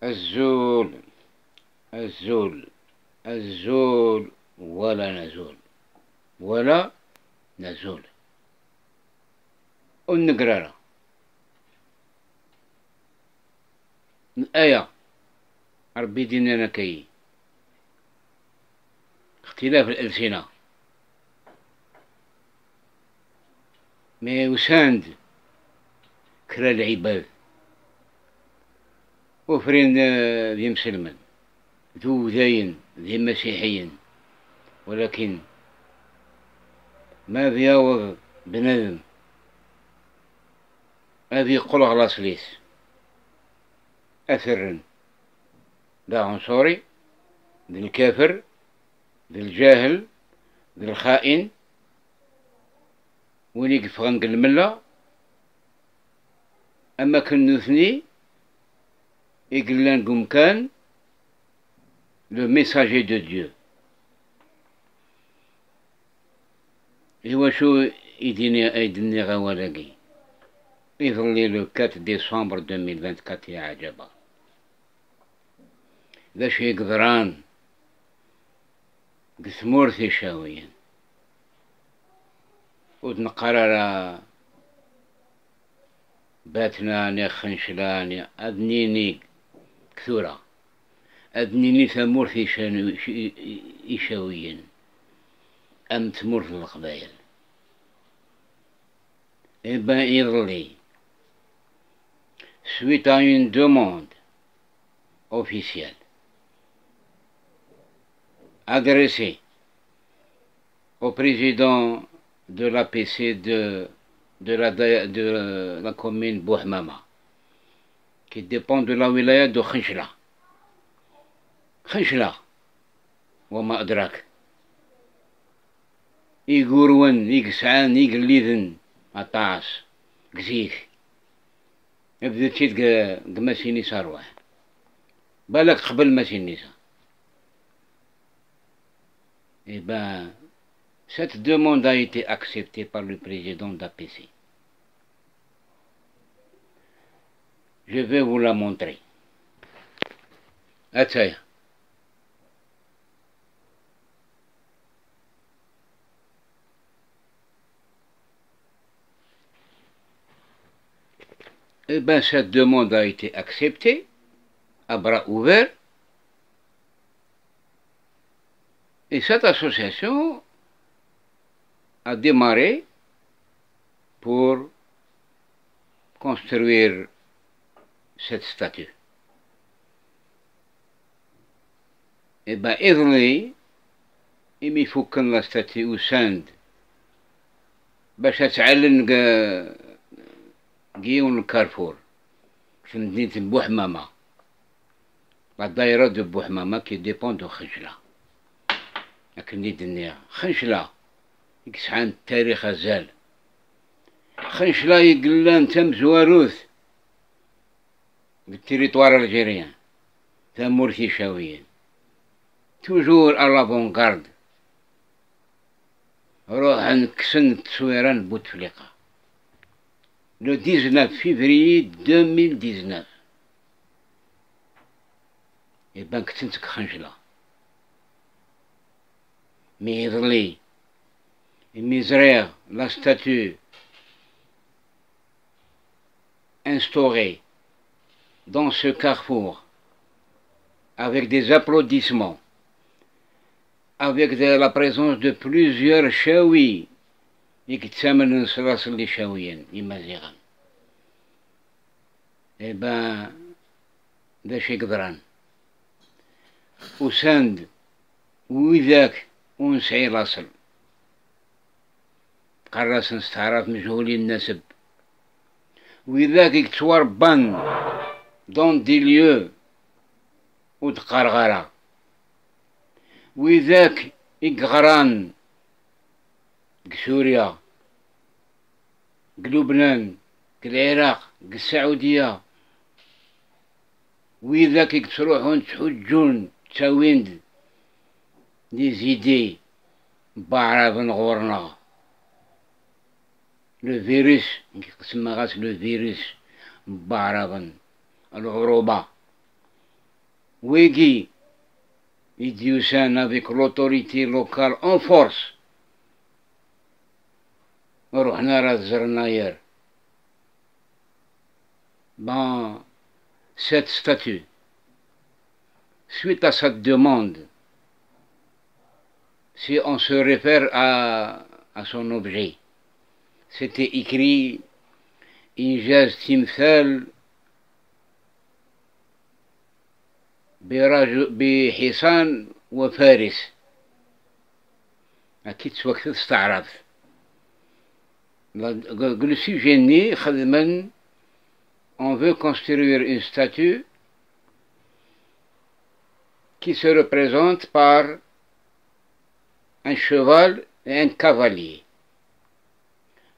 الزول الزول الزول ولا نزول ولا نزول. والنقرارة الآية ربي ديننا كي اختلاف الألسنة ما يساند كرا العباد وفرين ذي مسلمين ذو ذاين ذي مسيحيين، ولكن ما بياوغ بنادم هذه يقول غلاس ليس أثرن ذا عنصري ذي الكافر ذي الجاهل ذي الخائن وين يقف غنق الملة. أما كن نثني يقلان قم كان لو ميساجي دو ديو. إوا شو يديني غوالاقي يظلي لو 4 ديسمبر 2024 يا عجبا باش يقدران قثمورثي شاويا ودنقرر باتنا نخنشلان أدنيني كثورة أدنيني ثمورثي إشاويا أم ثمورث القبائل إبا يظلي suite à une demande officielle adressée au président de l'APC de la commune Bouhmama, qui dépend de la wilaya de Khinchla. Khinchla, وما أدراك يقورون يقسعان يقليذن عطاس قزيك يبدو تشيد قماسي نسا رواح بالك قبل ماشي نسا. Eh ben, cette demande a été acceptée par le président d'APC. Je vais vous la montrer. Attends. Eh bien, cette demande a été acceptée à bras ouverts. Et cette association a démarré pour construire cette statue. Eh bien, il faut que la statue au sein باش تعلن قيون الكارفور في مدينة بوحمامة، la daïra de Bouhmama qui dépend de Khinchla. لكن دي الدنيا خنشلا يكسعان التاريخ الزال. خنشلا يقلان تم زواروث بالتريطوار الجيريان تم مورثي شاويين توجور الافونغارد روح نكسن التصويران بوتفليقة le 19 février 2019. Et ben كنت خنشلا Mirli, Misère, la statue instaurée dans ce carrefour avec des applaudissements, avec la présence de plusieurs chaouis et qui t'amènent les chaouiens, imagine. Eh ben, de chez Gdran, au Sand, où ونسعي الأصل قرص نستعرف مجهولي النسب وإذاك يتوربان دون دي ليو وتقرغرة وإذاك يقغران سوريا لبنان العراق السعودية وإذاك تروحون تحجون تساوين des idées بعرفن غورنا le virus le virus بعرفن الغروبة Wegui, Idioussen avec l'autorité locale en force. رحنا راه زرناير. Bon, cette statue, suite à cette demande, si on se réfère à son objet, c'était écrit إنجاز تمثال بحصان وفارس. أكيد سواك تستعرض le sujet né خدما on veut construire une statue qui se représente par un cheval et un cavalier.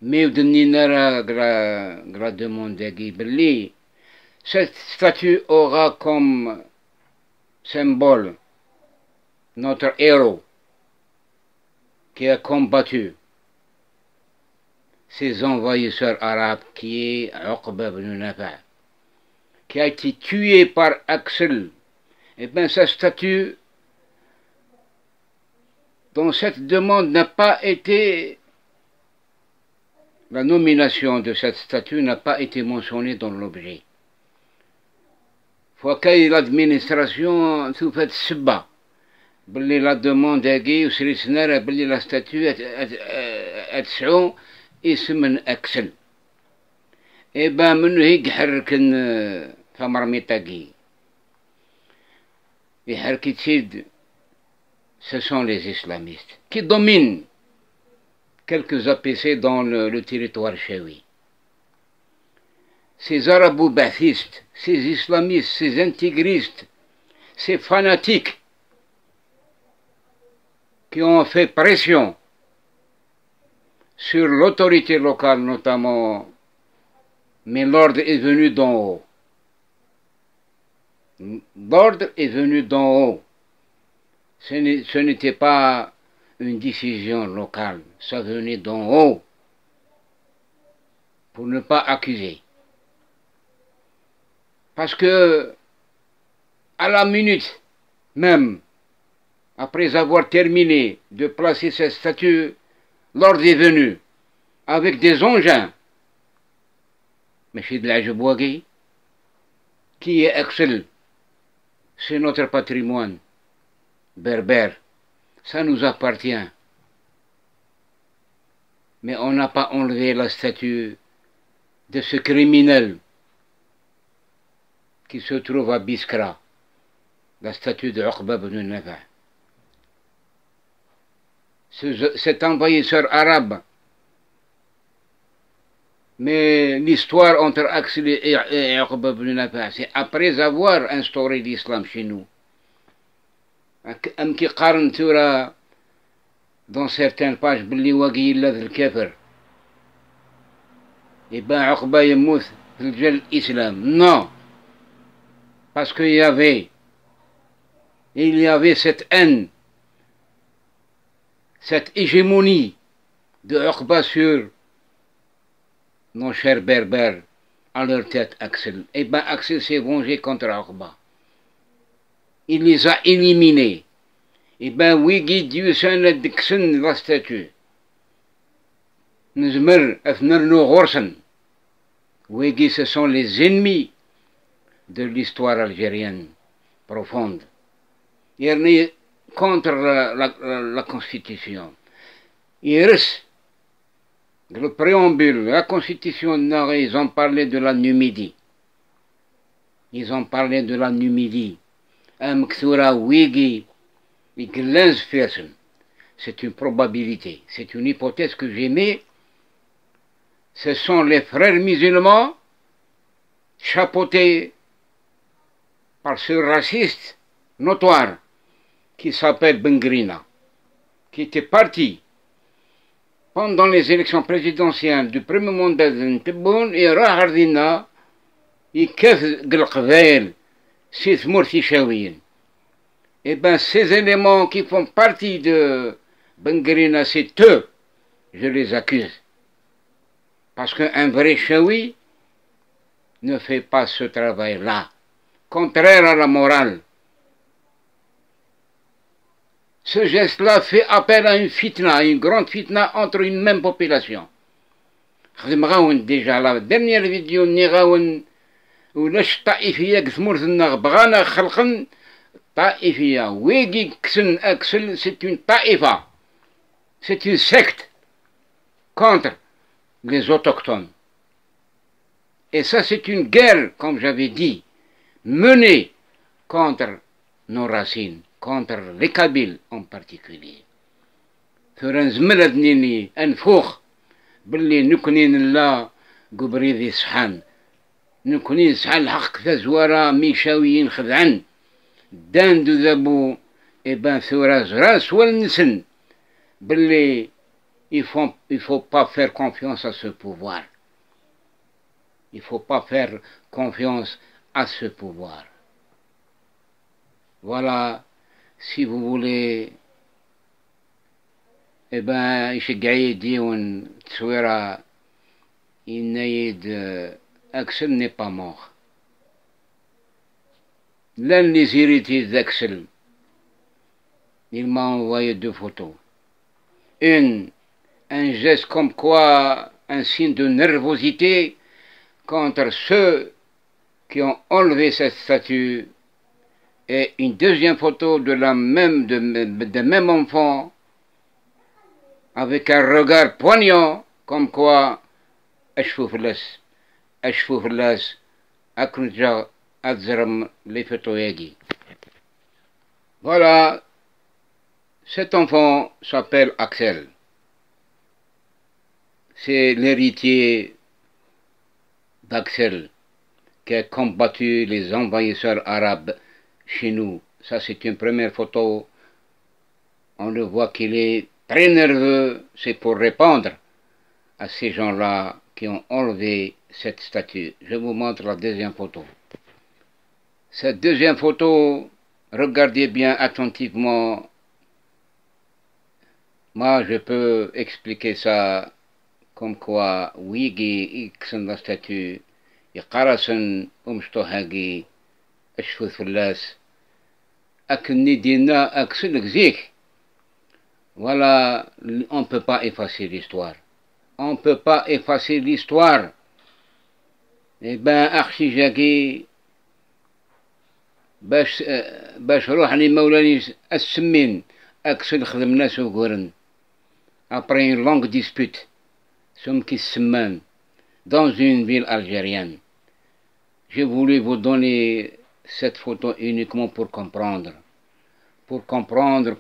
Mais gra demande Belli, cette statue aura comme symbole notre héros qui a combattu ces envahisseurs arabes, qui est Uqba ibn Nafi', qui a été tué par Axel. Et bien sa statue, dont cette demande n'a pas été, la nomination de cette statue n'a pas été mentionnée dans l'objet. Faut que l'administration tout fait سبا باللي la demande هاكي وسريسنا باللي la statue تسعو اسم أكسل. Et ben منو هيك حركن فمرميطاكي يحرك تسيد. Ce sont les islamistes qui dominent quelques APC dans le territoire chaoui. Ces arabo-bathistes, ces islamistes, ces intégristes, ces fanatiques qui ont fait pression sur l'autorité locale notamment, mais l'ordre est venu d'en haut. L'ordre est venu d'en haut. Ce n'était pas une décision locale, ça venait d'en haut, pour ne pas accuser. Parce que, à la minute même, après avoir terminé de placer cette statue, l'ordre est venu, avec des engins. Monsieur de la Jebouagui, qui est Axel, c'est notre patrimoine berbère. Ça nous appartient. Mais on n'a pas enlevé la statue de ce criminel qui se trouve à Biskra, la statue de Uqba ibn Nafi'. Cet envahisseur arabe. Mais l'histoire entre Axel et Uqba ibn Nafi', c'est après avoir instauré l'islam chez nous. أم كي قارن تورا dans certaines pages باللي واقي إلا ذي الكافر يبقى عقبة يموت في الجل الإسلام. Non, parce qu'il y avait cette haine, cette hégémonie de Uqba sur nos chers berbères, à leur tête Axel. Et bien Axel s'est vengé contre Uqba. Il les a éliminés. Et ben oui, Idioussen Dixon la statue. Nzmer Afnerno Gorsen. Oui, ce sont les ennemis de l'histoire algérienne profonde. Il est contre la Constitution. Il reste le préambule, la Constitution, ils ont parlé de la Numidie. Ils ont parlé de la Numidie. C'est une probabilité, c'est une hypothèse que j'ai mise. Ce sont les frères musulmans chapeautés par ce raciste notoire qui s'appelle Bengrina, qui était parti pendant les élections présidentielles du premier mandat de Ntebboune et Rahardina et Kef Glqvel. Et bien ces éléments qui font partie de Bengrina, c'est eux, je les accuse. Parce qu'un vrai chaoui ne fait pas ce travail-là, contraire à la morale Ce geste-là fait appel à une fitna, une grande fitna entre une même population. Déjà la dernière vidéo نغاون ولاش طائفية قسمورتنا بغانا خلقن طائفية ويجي كسن أكسل c'est une طائفة c'est une secte contre les autochtones et ça c'est une guerre comme j'avais dit menée contre nos racines contre les Kabyles en particulier فرنزمل أدنيني أنفوخ باللي نكنين لا قبريذي صحان نكونين صحان الحق ثزوارا ميشاويين خذعن داندو ذابو إبان ثورا زراس والنسن باللي il faut pas faire confiance à ce pouvoir il faut pas faire confiance à ce pouvoir voilà si vous voulez eh ben يشجعي يديون تصويرة ينايد أكسل n'est pas mort l'un des héritiers d'Axel il m'a envoyé 2 photos un geste comme quoi un signe de nervosité contre ceux qui ont enlevé cette statue et une deuxième photo de même enfant avec un regard poignant, comme quoi, voilà, cet enfant s'appelle Axel. C'est l'héritier d'Axel qui a combattu les envahisseurs arabes chez nous. Ça, c'est une première photo. On le voit qu'il est très nerveux, c'est pour répondre à ces gens-là qui ont enlevé cette statue. Je vous montre la deuxième photo. Cette deuxième photo, regardez bien attentivement. Moi, je peux expliquer ça comme quoi, Wigi X la statue, Yqarasan Umstohagi, Ashfut Fullas, Aknidina Axel Gzik. Voilà, on ne peut pas effacer l'histoire. On ne peut pas effacer l'histoire. Eh ben, Archijagi, باش روحني مولاني السمين أكسل خدمنا سوغورن. Après une longue dispute, sommes qui semaine dans une ville algérienne. J'ai voulu vous donner cette photo uniquement pour comprendre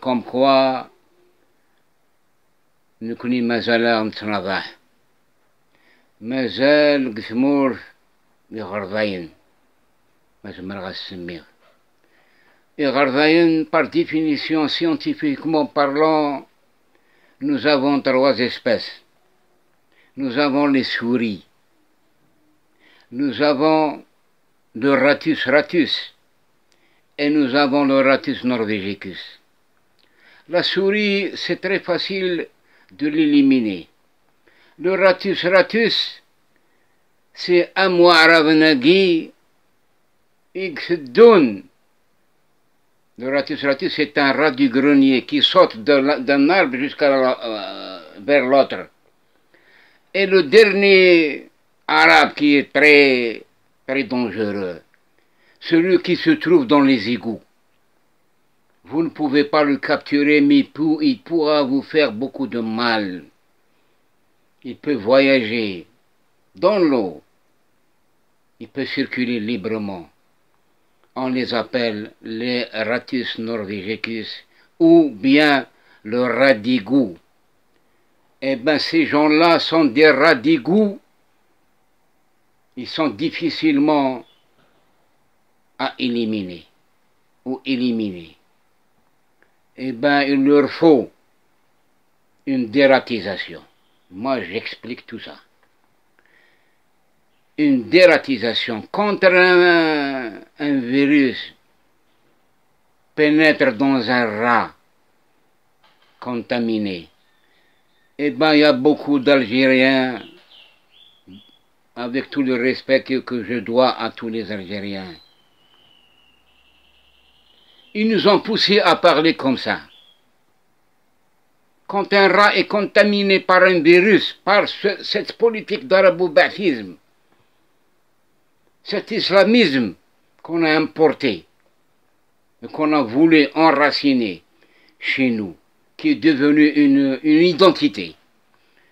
comme quoi نكوني مازال نتناضح مازال قثمور يغرضاين مازال غنسميه يغرضاين par définition scientifiquement parlant nous avons 3 espèces nous avons les souris nous avons le Rattus ratus et nous avons le Rattus norvegicus. La souris c'est très facile de l'éliminer. Le Rattus ratus, c'est un Mu'arabnagi Xdoun. Le Rattus ratus, c'est un rat du grenier qui saute d'un arbre vers l'autre. Et le dernier arabe qui est très, très dangereux, celui qui se trouve dans les égouts. Vous ne pouvez pas le capturer, mais il pourra vous faire beaucoup de mal. Il peut voyager dans l'eau. Il peut circuler librement. On les appelle les Rattus norvegicus ou bien le rat d'égout. Eh bien, ces gens-là sont des rats d'égout. Ils sont difficilement à éliminer ou éliminés. Eh bien, il leur faut une dératisation. Moi, j'explique tout ça. Une dératisation contre un virus pénètre dans un rat contaminé. Eh bien, il y a beaucoup d'Algériens, avec tout le respect que je dois à tous les Algériens. Ils nous ont poussés à parler comme ça. quand un rat est contaminé par un virus, par cette politique d'arabo-ba'thisme, cet islamisme qu'on a importé, et qu'on a voulu enraciner chez nous, qui est devenu une identité.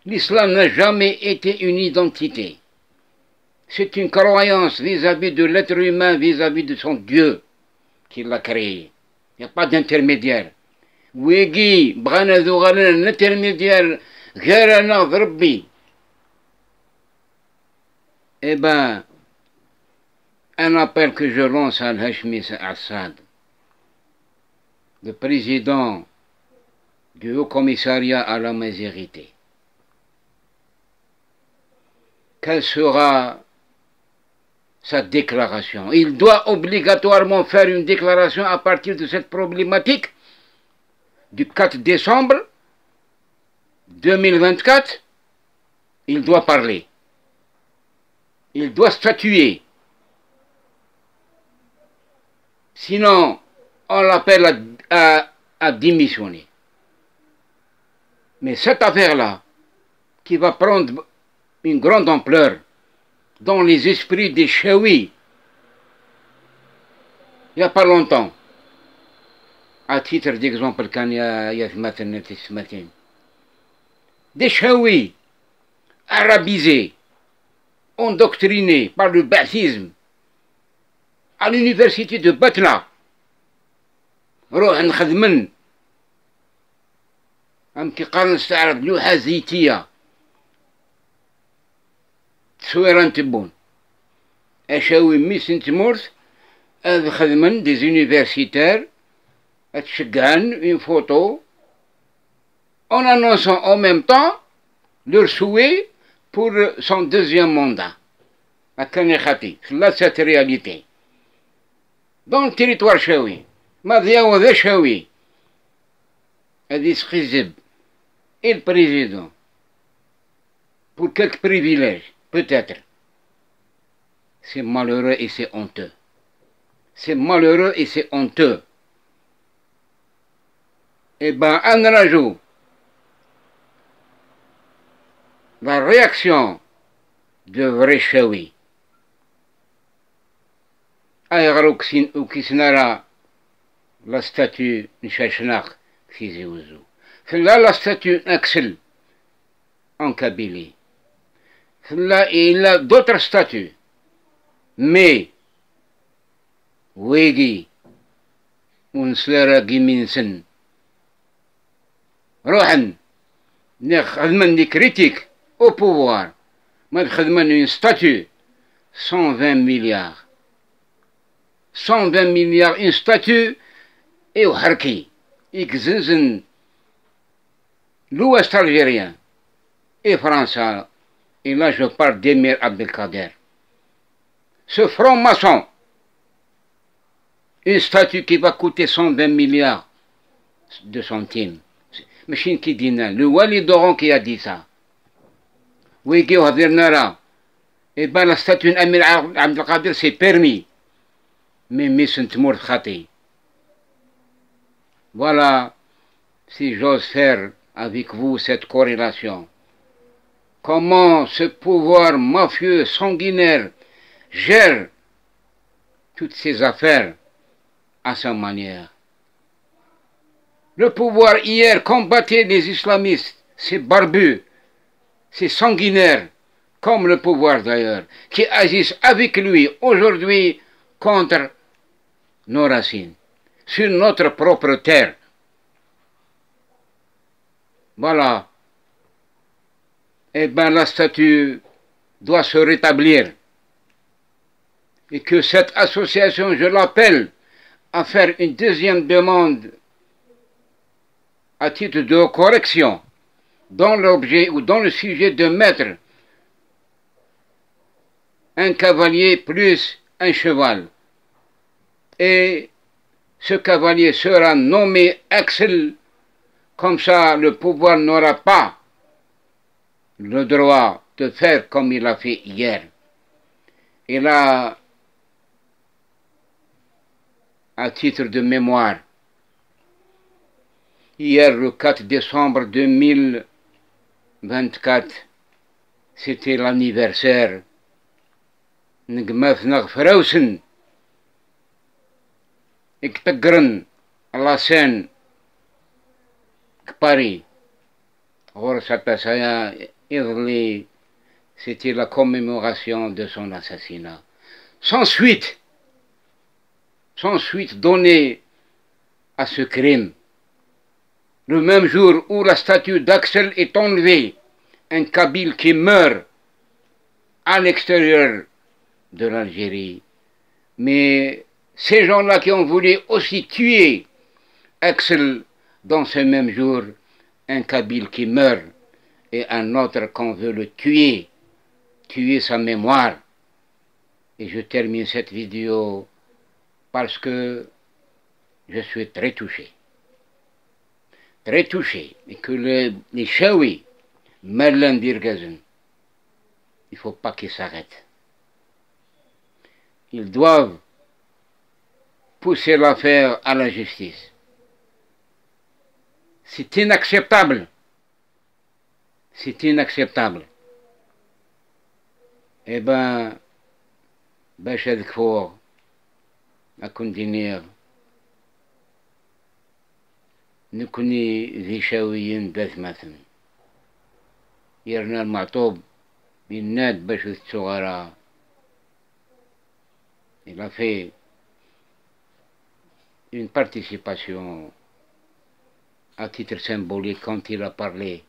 L'islam n'a jamais été une identité. C'est une croyance vis-à-vis de l'être humain, vis-à-vis de son Dieu qui l'a créé. Il n'y a pas d'intermédiaire. Wegi, Brana Zougalen, l'intermédiaire, Gherana Vrbi. Eh ben, un appel que je lance à Al-Hashmi Assad, le président du Haut-Commissariat à la Misérité. Quelle sera sa déclaration? Il doit obligatoirement faire une déclaration à partir de cette problématique du 4 décembre 2024. Il doit parler. Il doit statuer. Sinon, on l'appelle à démissionner. Mais cette affaire-là, qui va prendre une grande ampleur dans les esprits des Chaouis, il n'y a pas longtemps, à titre d'exemple, quand il y a ce matin, des Chaouis arabisés, endoctrinés par le ba'thisme, à l'université de Batna, روح نخدمن كيقال نستعرض لوحة زيتية تصويرة تبون أشاوي ميسن تمورت هذا خدمن دي زونيفرسيتير تشجعن une photo en annonçant en même temps leur souhait pour son deuxième mandat. Là, cette réalité. Dans le territoire chaoui, ماذا وذا شاوي هذه سخيزب et le président pour quelques privilèges peut-être. C'est malheureux et c'est honteux. C'est malheureux et c'est honteux. Eh ben, un rajout, la réaction de vrai chaoui aïgarouk ou kisnara la statue Nchachnaq Fizi Ouzou. Là, la statue Axel en Kabylie. Là, il a d'autres statues. Mais, Wegi, Unslara Giminsen, Rohan, Khadman des critiques au pouvoir, Khadman une statue, 120 milliards. 120 milliards, une statue, et au Harki, Ikzinzen, l'Ouest algérien et français, et là je parle d'Emir Abdelkader. Ce franc-maçon, une statue qui va coûter 120 milliards de centimes. Machine qui dit le Wali Doron qui a dit ça. Oui, qui a dit Nara. Et bien la statue d'Emir Abdelkader c'est permis. Mais Missent Mour Khati. Voilà, si j'ose faire avec vous cette corrélation. Comment ce pouvoir mafieux, sanguinaire, gère toutes ces affaires à sa manière. Le pouvoir hier combattait les islamistes, ces barbus, ces sanguinaires, comme le pouvoir d'ailleurs, qui agissent avec lui aujourd'hui contre nos racines, sur notre propre terre. Voilà. Eh bien, la statue doit se rétablir. Et que cette association, je l'appelle à faire une deuxième demande à titre de correction dans l'objet ou dans le sujet de mettre un cavalier plus un cheval. Et ce cavalier sera nommé Axel, comme ça le pouvoir n'aura pas le droit de faire comme il a fait hier. Et là, à titre de mémoire, Hier, le 4 décembre 2024, c'était l'anniversaire. نقماثنا غفراوسن اكتقرن لاسين كباري غورس سايا إضلي. C'était la commémoration de son assassinat. Sans suite donnée à ce crime. Le même jour où la statue d'Axel est enlevée, un Kabyle qui meurt à l'extérieur de l'Algérie. Mais ces gens-là qui ont voulu aussi tuer Axel dans ce même jour, un Kabyle qui meurt et un autre qu'on veut le tuer sa mémoire. Et je termine cette vidéo parce que je suis très touché. Très touché. Et que les Chaouis, Merlin Dirgazen, il ne faut pas qu'ils s'arrêtent. Ils doivent pousser l'affaire à la justice. C'est inacceptable. C'est inacceptable. Eh ben, باش هذكفور أكون دينير نكوني ذي شاويين داث مثلا يرنا المعطوب بالناد باش الصغارى. Il a fait une participation à titre symbolique quand il a parlé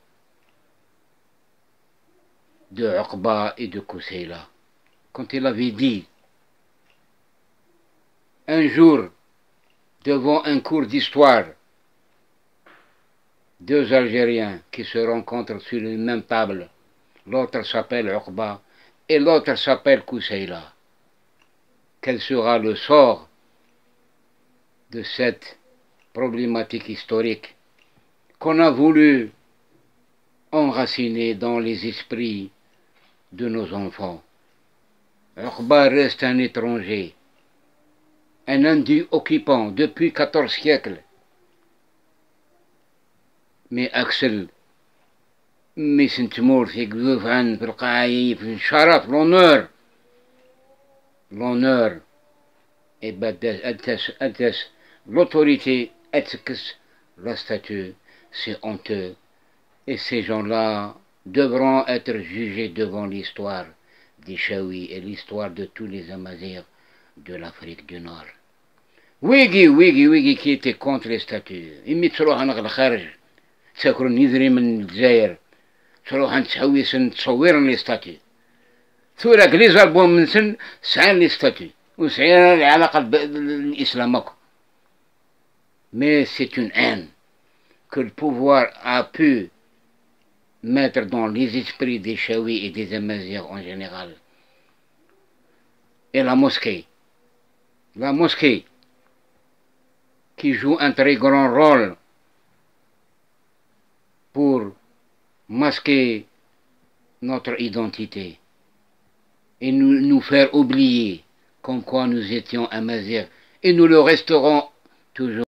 de Uqba et de Kousseila. Quand il avait dit un jour devant un cours d'histoire, deux Algériens qui se rencontrent sur une même table, l'autre s'appelle Uqba et l'autre s'appelle Kousseila. Quel sera le sort de cette problématique historique qu'on a voulu enraciner dans les esprits de nos enfants? Uqba reste un étranger, un indu occupant depuis 14 siècles. Mais Axel, l'honneur, et l'autorité, la statue, c'est honteux. Et ces gens-là devront être jugés devant l'histoire des Chaouis et l'histoire de tous les Amazirs de l'Afrique du Nord. Wigi qui était contre les statues. Ils تروح نغل خارج تسكرون يدري من الجزائر تروح نتحوي تصورن لي ستاتيو ثورة كلي زربون من سن سعان لي ستاتيو وسعينا العلاقة بالإسلام. Mais c'est une haine que le pouvoir a pu mettre dans les esprits des Chaouis et des Amazirs en général. Et la mosquée qui joue un très grand rôle pour masquer notre identité et nous faire oublier comme quoi nous étions Amazirs et nous le resterons toujours.